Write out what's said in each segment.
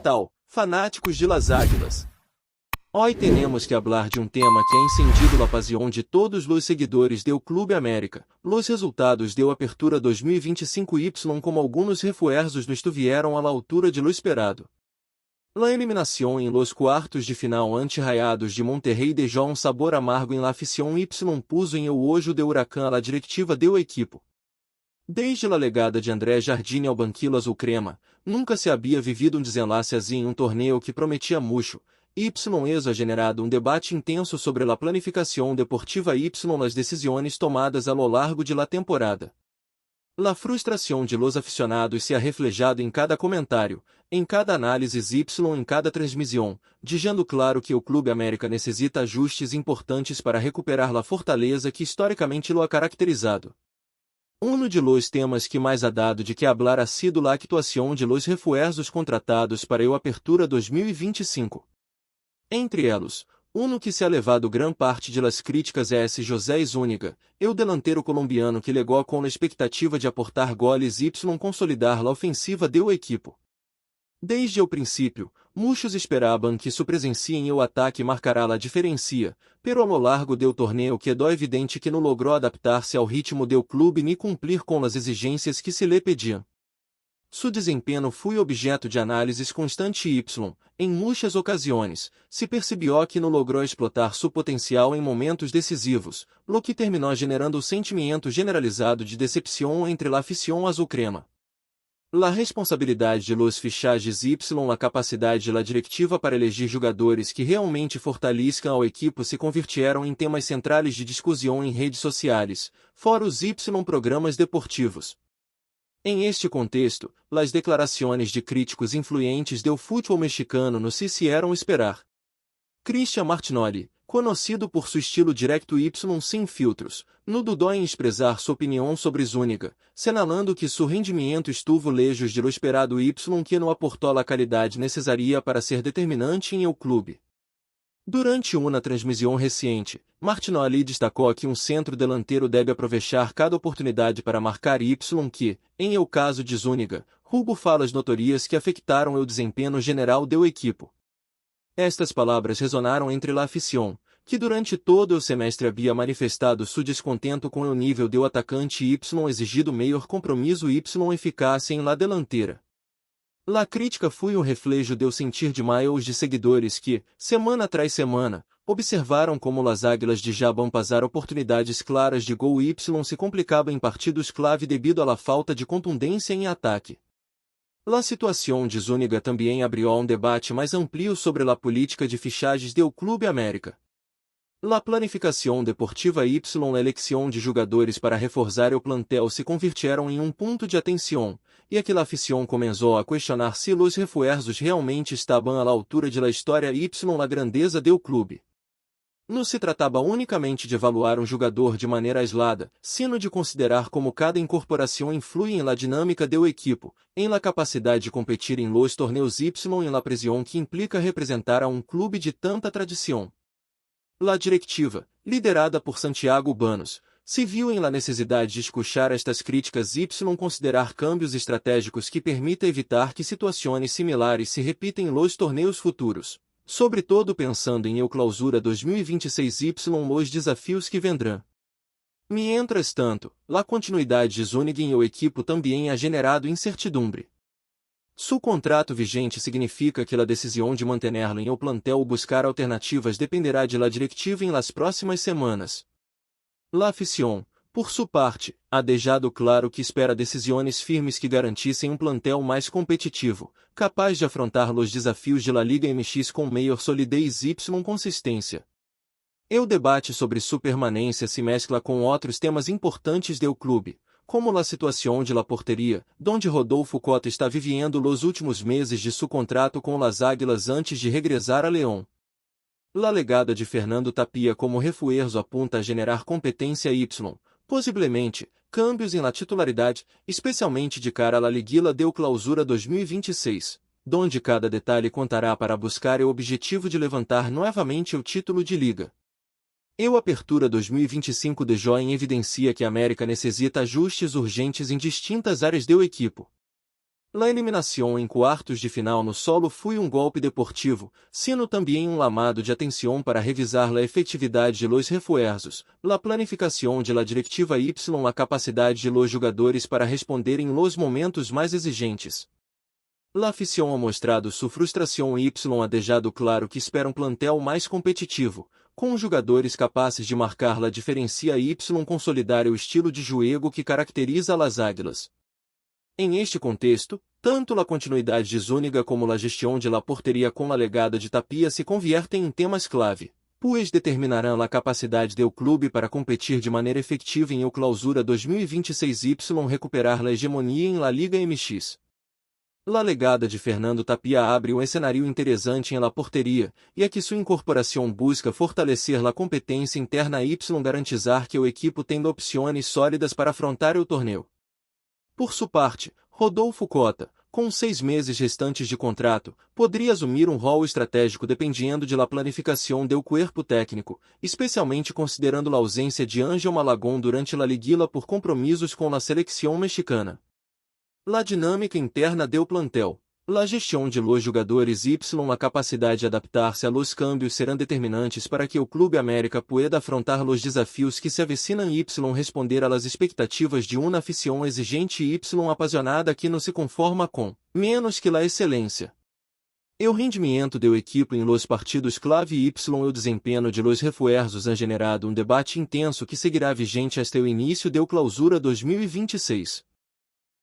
tal, fanáticos de Las Águilas? Hoy tenemos que hablar de um tema que ha encendido la pasión de todos los seguidores del Clube América. Los resultados de Apertura 2025Y como algunos refuerzos no estuvieron a la altura de lo esperado. La eliminación en los cuartos de final ante Rayados de Monterrey dejó un sabor amargo en la afición Y puso en el ojo de huracán a la directiva del equipo. Desde a legada de André Jardine ao banquillo azul crema, nunca se havia vivido um desenlace assim em um torneio que prometia murcho. Eso ha generado um debate intenso sobre a planificação deportiva Y las decisões tomadas a lo largo de la temporada. La frustração de los aficionados se ha reflejado em cada comentário, em cada análise Y em cada transmissão, deixando claro que o Clube América necessita ajustes importantes para recuperar la fortaleza que historicamente lo ha caracterizado. Uno de los temas que mais ha dado de que hablar ha sido la actuação de los refuerzos contratados para o Apertura 2025. Entre elos, uno que se ha levado gran parte de las críticas é esse José Zúñiga, el delantero colombiano que legou com a expectativa de aportar goles Y consolidar la ofensiva del equipo. Desde o princípio, muchos esperaban que su presencia em el ataque marcará la diferencia, pero a lo largo del torneio quedó evidente que não logró adaptar-se ao ritmo del clube ni cumprir com as exigências que se lhe pediam. Su desempenho foi objeto de análises constante Y, em muitas ocasiões, se percebió que não logrou explotar su potencial em momentos decisivos, lo que terminou generando o sentimento generalizado de decepção entre la afición azul-crema. La responsabilidade de los fichajes Y la capacidade de la directiva para elegir jogadores que realmente fortaleçam ao equipo se convirtieron em temas centrais de discussão em redes sociais, fora os Y programas deportivos. Em este contexto, las declarações de críticos influentes del fútbol mexicano no se hicieron esperar. Cristian Martinoli, conocido por su estilo directo Y sem filtros, no dudó em expressar sua opinião sobre Zúñiga, señalando que su rendimiento estuvo lejos de lo esperado Y que não aportou a qualidade necessária para ser determinante em el clube. Durante uma transmissão recente, Martinoli destacou que um centro delantero deve aproveitar cada oportunidade para marcar Y que, em el caso de Zúñiga, Hugo falas notorias que afetaram o desempenho geral do equipo. Estas palavras resonaram entre la afición, que durante todo o semestre havia manifestado su descontento com o nível do atacante Y exigido maior compromisso Y eficácia em la delantera. La crítica foi um reflejo del sentir de miles de seguidores que, semana tras semana, observaram como las Águilas de Jabón pasar oportunidades claras de gol Y se complicava em partidos clave devido a la falta de contundência em ataque. La situação de Zúñiga também abriu um debate mais amplo sobre la política de fichajes del Clube América. La planificação deportiva Y la elección de jogadores para reforçar o plantel se convirtieron em um ponto de atenção, e aqui la afición começou a questionar se los refuerzos realmente estaban a la altura de la história Y la grandeza del clube. Não se tratava unicamente de evaluar um jogador de maneira aislada, sino de considerar como cada incorporação influi em la dinâmica del equipo, em la capacidade de competir em los torneos Y em la presión que implica representar a um clube de tanta tradição. La directiva, liderada por Santiago Banos, se viu em la necessidade de escuchar estas críticas Y considerar cambios estratégicos que permita evitar que situações similares se repitem em los torneos futuros, sobretudo pensando em el Clausura 2026 Y los desafios que vendrão. Mientras tanto, la continuidade de Zúñiga em el equipo também ha generado incertidumbre. Su contrato vigente significa que a decisão de mantenerlo em el plantel ou buscar alternativas dependerá de la directiva em las próximas semanas. La afición, por sua parte, ha deixado claro que espera decisões firmes que garantissem um plantel mais competitivo, capaz de afrontar los desafios de la Liga MX com maior solidez Y consistência. O debate sobre sua permanência se mescla com outros temas importantes do clube, como la situação de la porteria, donde Rodolfo Cota está vivendo los últimos meses de su contrato com las Águilas antes de regressar a León. La legada de Fernando Tapia como refuerzo apunta a generar competência Y, possivelmente, câmbios em la titularidade, especialmente de cara a la Liguilla del Clausura 2026, donde cada detalhe contará para buscar o objetivo de levantar novamente o título de liga. O Apertura 2025 de Join evidencia que a América necessita ajustes urgentes em distintas áreas do equipo. La eliminação em quartos de final no solo foi um golpe deportivo, sino também um lamado de atenção para revisar la efetividade de los refuerzos, la planificação de la directiva y la capacidade de los jogadores para responder em los momentos mais exigentes. La afición ha mostrado sua frustração y ha deixado claro que espera um plantel mais competitivo, com jogadores capazes de marcar la diferencia y consolidar o estilo de juego que caracteriza las águilas. Em este contexto, tanto a continuidade de Zúñiga como a gestão de la porteria com a legada de Tapia se conviertem em temas clave, pois determinarão a capacidade do clube para competir de maneira efetiva em o Clausura 2026 y recuperar a hegemonia em La Liga MX. La legada de Fernando Tapia abre um cenário interessante em la porteria, e a que sua incorporação busca fortalecer la competência interna y garantizar que o equipo tenha opções sólidas para afrontar o torneio. Por sua parte, Rodolfo Cota, com 6 meses restantes de contrato, poderia assumir um rol estratégico dependendo de la planificação do corpo técnico, especialmente considerando a ausência de Ángel Malagón durante la liguilla por compromissos com la selección mexicana. La dinâmica interna do plantel, la gestão de los jogadores y a capacidade de adaptar-se a los cambios serão determinantes para que o Clube América pueda afrontar los desafios que se avecinam y responder a las expectativas de uma afición exigente y apasionada que não se conforma com menos que la excelência. O rendimento do equipo em los partidos clave y o desempenho de los refuerzos han generado um debate intenso que seguirá vigente hasta o início do Clausura 2026.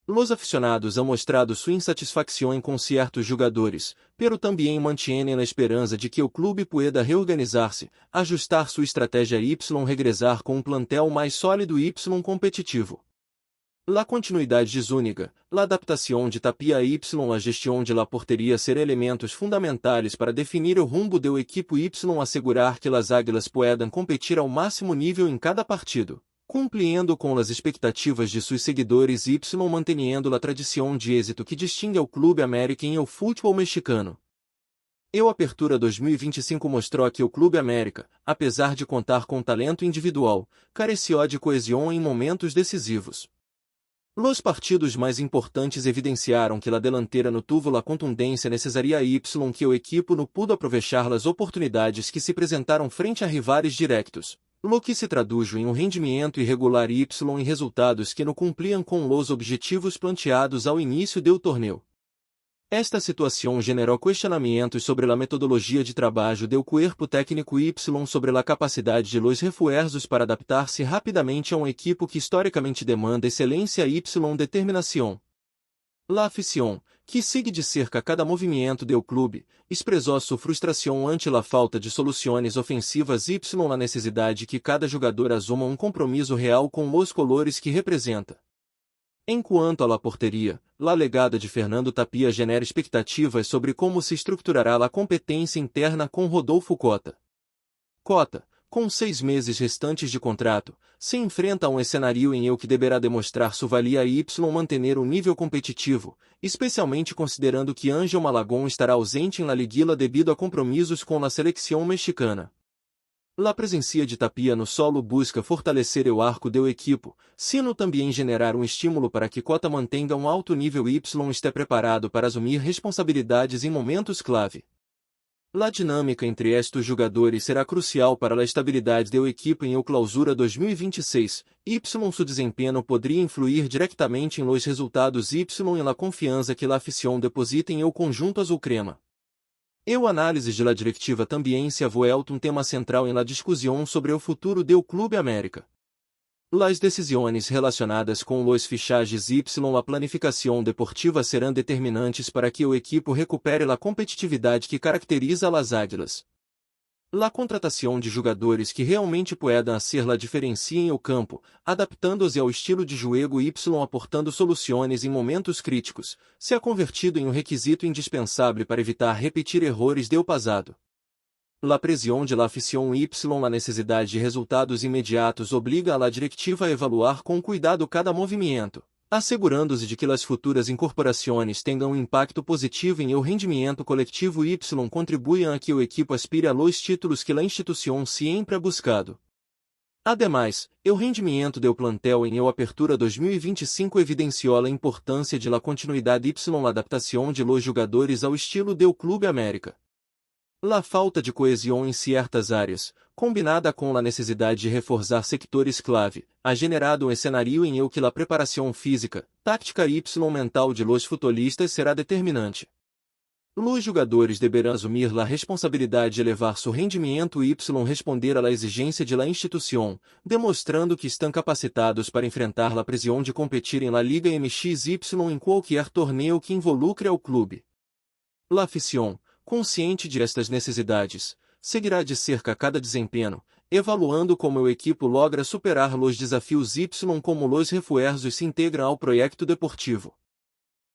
Los aficionados han mostrado sua insatisfação com certos jogadores, pero também mantienen a esperança de que o clube pueda reorganizar-se, ajustar sua estratégia y regressar com um plantel mais sólido y competitivo. La continuidade de Zúñiga, la adaptação de Tapia y a gestão de la porteria serão elementos fundamentais para definir o rumbo do equipo y assegurar que las águilas puedan competir ao máximo nível em cada partido, cumprindo com as expectativas de seus seguidores y mantendo a tradição de êxito que distingue ao Clube América em o futebol mexicano. A Apertura 2025 mostrou que o Clube América, apesar de contar com talento individual, careció de coesão em momentos decisivos. Los partidos mais importantes evidenciaram que la delantera no tuvo la contundência necessária y que o equipo não pudo aprovechar las oportunidades que se apresentaram frente a rivais directos, lo que se traduz em um rendimento irregular y em resultados que não cumpriam com los objetivos planteados ao início do torneio. Esta situação generou questionamentos sobre a metodologia de trabalho do corpo técnico y sobre a capacidade de los refuerzos para adaptar-se rapidamente a um equipo que historicamente demanda excelência y determinação. La afición, que sigue de cerca cada movimento do clube, expressou sua frustração ante a falta de soluções ofensivas y a necessidade que cada jogador assuma um compromisso real com os colores que representa. Enquanto a la porteria, la legada de Fernando Tapia genera expectativas sobre como se estruturará a competência interna com Rodolfo Cota. Cota, com 6 meses restantes de contrato, se enfrenta a um cenário em que deverá demonstrar sua valia y manter um nível competitivo, especialmente considerando que Ángel Malagón estará ausente em la liguilla devido a compromissos com a selección mexicana. La presença de Tapia no solo busca fortalecer o arco do equipo, sino também generar um estímulo para que Cota mantenha um alto nível y esteja preparado para assumir responsabilidades em momentos clave. La dinâmica entre estes jogadores será crucial para a estabilidade do equipo em o Clausura 2026, y seu desempenho poderia influir diretamente em los resultados y em la confiança que la afición deposita em o conjunto azul-crema. A análise de la directiva também se ha vuelto um tema central em la discussão sobre o futuro do Clube América. Las decisões relacionadas com los fichajes y a planificação deportiva serão determinantes para que o equipo recupere a competitividade que caracteriza las águilas. La contratação de jogadores que realmente puedan hacer la diferencia em o campo, adaptando-se ao estilo de jogo y aportando soluções em momentos críticos, se ha convertido em um requisito indispensável para evitar repetir errores do passado. La presión de la afición y la necessidade de resultados imediatos obriga a la directiva a evaluar com cuidado cada movimento, assegurando-se de que as futuras incorporações tenham um impacto positivo em o rendimento coletivo y contribuam a que o equipo aspire a los títulos que a instituição sempre ha buscado. Ademais, o rendimento do plantel em a apertura 2025 evidenciou a importância de la continuidade y la adaptação de los jogadores ao estilo do Clube América. La falta de coesão em certas áreas, combinada com a necessidade de reforçar sectores clave, ha generado cenário em que a preparação física, tática y mental de los futbolistas será determinante. Los jogadores deberão assumir la responsabilidade de elevar seu rendimento y responder à la exigência de la instituição, demonstrando que estão capacitados para enfrentar la pressão de competir em la Liga MXY em qualquer torneio que involucre ao clube. La afición, consciente de estas necessidades, seguirá de cerca cada desempenho, evaluando como o equipo logra superar los desafios y como los refuerzos se integram ao proyecto deportivo.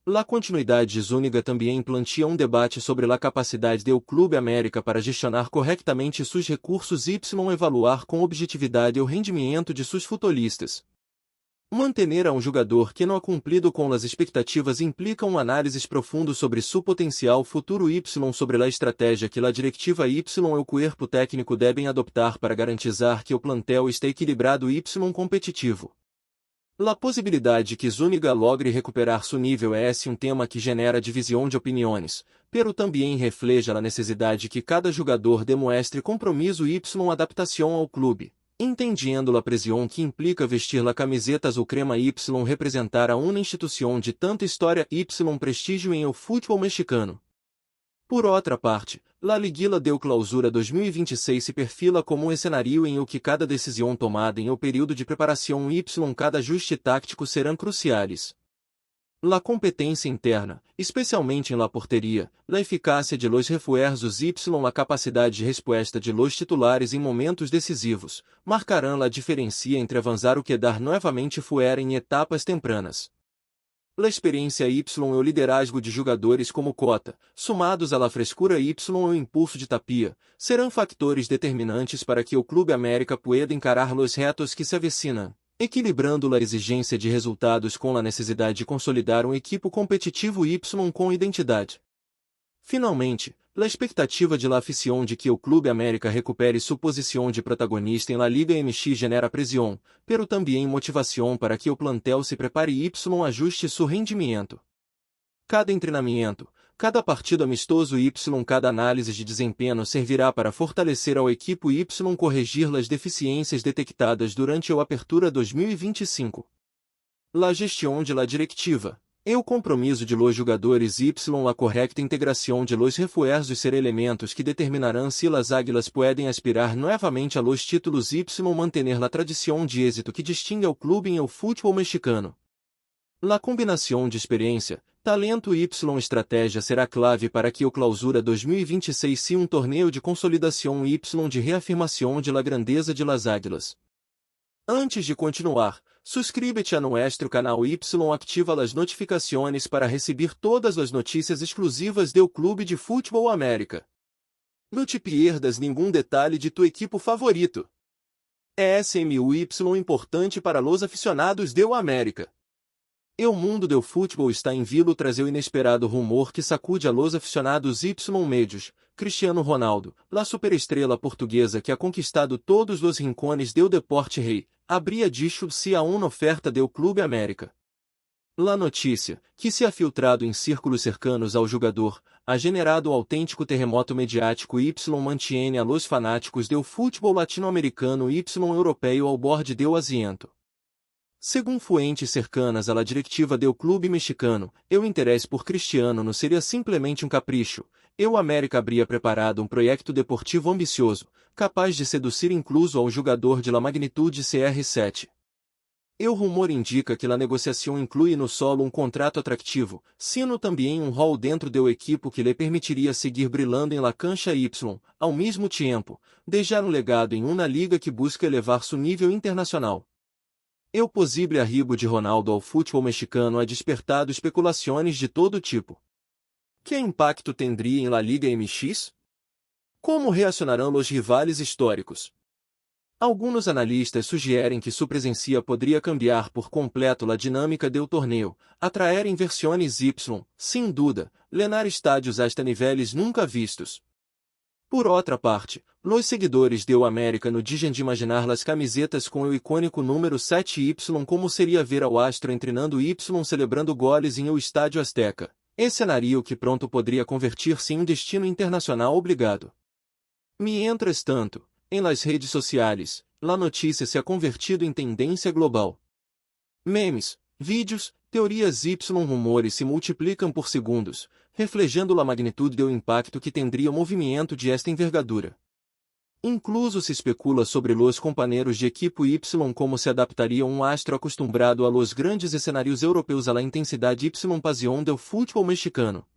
La continuidade Zúñiga também plantea debate sobre la capacidade do Clube América para gestionar corretamente seus recursos y evaluar com objetividade o rendimento de seus futbolistas. Manter a jogador que não ha cumprido com as expectativas implica análises profundo sobre seu potencial futuro y sobre a estratégia que a directiva y o cuerpo técnico devem adoptar para garantizar que o plantel esteja equilibrado y competitivo. La possibilidade que Zúñiga logre recuperar seu nível é tema que genera divisão de opiniões, pero também reflete a necessidade que cada jogador demonstre compromisso y adaptação ao clube, entendendo a pressão que implica vestir la camiseta azul crema y representar a uma instituição de tanta história y prestígio em o futebol mexicano. Por outra parte, La Liguilla del Clausura 2026 se perfila como cenário em que cada decisão tomada em o período de preparação y cada ajuste tático serão cruciais. La competência interna, especialmente em la porteria, la eficácia de los refuerzos y la capacidade de resposta de los titulares em momentos decisivos, marcarão la diferença entre avançar o quedar novamente fuera em etapas tempranas. La experiência y o liderazgo de jogadores como Cota, somados à la frescura y o impulso de Tapia, serão factores determinantes para que o Clube América pueda encarar los retos que se avecinam, equilibrando a exigência de resultados com a necessidade de consolidar equipo competitivo y com identidade. Finalmente, a expectativa de la afición de que o Clube América recupere sua posição de protagonista em la Liga MX genera pressão, pero também motivação para que o plantel se prepare y ajuste seu rendimento. Cada treinamento, cada partido amistoso y cada análise de desempenho servirá para fortalecer ao equipo y corrigir as deficiências detectadas durante a apertura 2025. La gestão de la directiva. O compromisso de los jogadores y la correcta integração de los refuerzos ser elementos que determinarão se las águilas podem aspirar novamente a los títulos y manter la tradição de êxito que distingue ao clube em o futebol mexicano. La combinação de experiência, talento y estratégia será clave para que o Clausura 2026 seja torneio de consolidação y de reafirmação de la grandeza de las águilas. Antes de continuar, suscríbete a nuestro canal y activa as notificações para receber todas as notícias exclusivas do Clube de Futebol América. Não te pierdas nenhum detalhe de tu equipo favorito. SMUY importante para los aficionados do América. O mundo do futebol está em vilo trazer o inesperado rumor que sacude a los aficionados y médios, Cristiano Ronaldo, la superestrela portuguesa que ha conquistado todos os rincones do deporte rei, habría dicho-se a uma oferta do Clube América. La notícia, que se ha filtrado em círculos cercanos ao jogador, ha generado autêntico terremoto mediático y mantiene a los fanáticos do futebol latino-americano y europeu ao borde do asiento. Segundo fuentes cercanas à directiva do clube mexicano, o interesse por Cristiano não seria simplesmente capricho, o América habría preparado projeto deportivo ambicioso, capaz de seduzir incluso ao jogador de la magnitude CR7. O rumor indica que a negociação inclui no solo contrato atrativo, sino também rol dentro do equipo que lhe permitiria seguir brilhando em la cancha y, ao mesmo tempo, deixar legado em uma liga que busca elevar seu nível internacional. O possível arribo de Ronaldo ao futebol mexicano ha despertado especulações de todo tipo. Que impacto tendria em La Liga MX? Como reacionarão os rivais históricos? Alguns analistas sugerem que sua presença poderia cambiar por completo a dinâmica do torneio, atrair inversões y, sem dúvida, lenar estádios hasta níveis nunca vistos. Por outra parte, los seguidores do América no dizem de imaginar las camisetas com o icônico número 7Y como seria ver ao astro entrenando Y celebrando goles em o Estádio Azteca, cenário que pronto poderia convertir-se em um destino internacional obrigado. Mientras tanto, em las redes sociais, la notícia se ha convertido em tendência global. Memes, vídeos, teorias y rumores se multiplicam por segundos, reflejando a magnitude do impacto que tendria o movimento de esta envergadura. Incluso se especula sobre los companheiros de equipo Y como se adaptaria um astro acostumbrado a los grandes escenarios europeus a la intensidade y pasión del fútbol mexicano.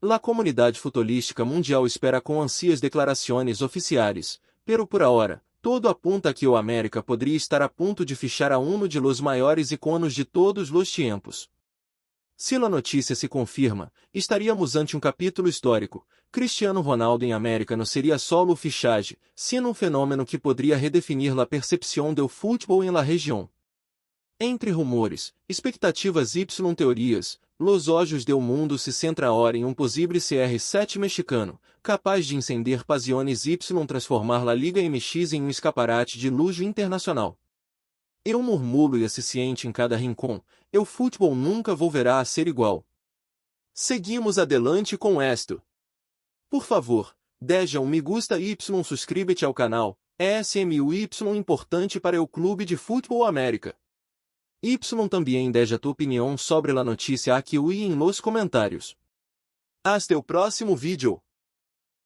La comunidade futbolística mundial espera com ansias declarações oficiais, pero por ahora, todo apunta que o América poderia estar a ponto de fichar a uno de los maiores iconos de todos los tiempos. Se a notícia se confirma, estaríamos ante um capítulo histórico. Cristiano Ronaldo em América não seria solo fichagem, sino um fenômeno que poderia redefinir la percepção do futebol em la região. Entre rumores, expectativas y teorias, los ojos do mundo se centra ahora em um possível CR7 mexicano, capaz de encender pasiones y transformar la Liga MX em um escaparate de luxo internacional. Eu murmulo e aciente em cada rincão, o futebol nunca volverá a ser igual. Seguimos adelante com esto. Por favor, deja me gusta y suscríbete ao canal, SMUY importante para o Clube de Futebol América. Y também deja tu opinião sobre la notícia aqui em los comentários. Hasta o próximo vídeo.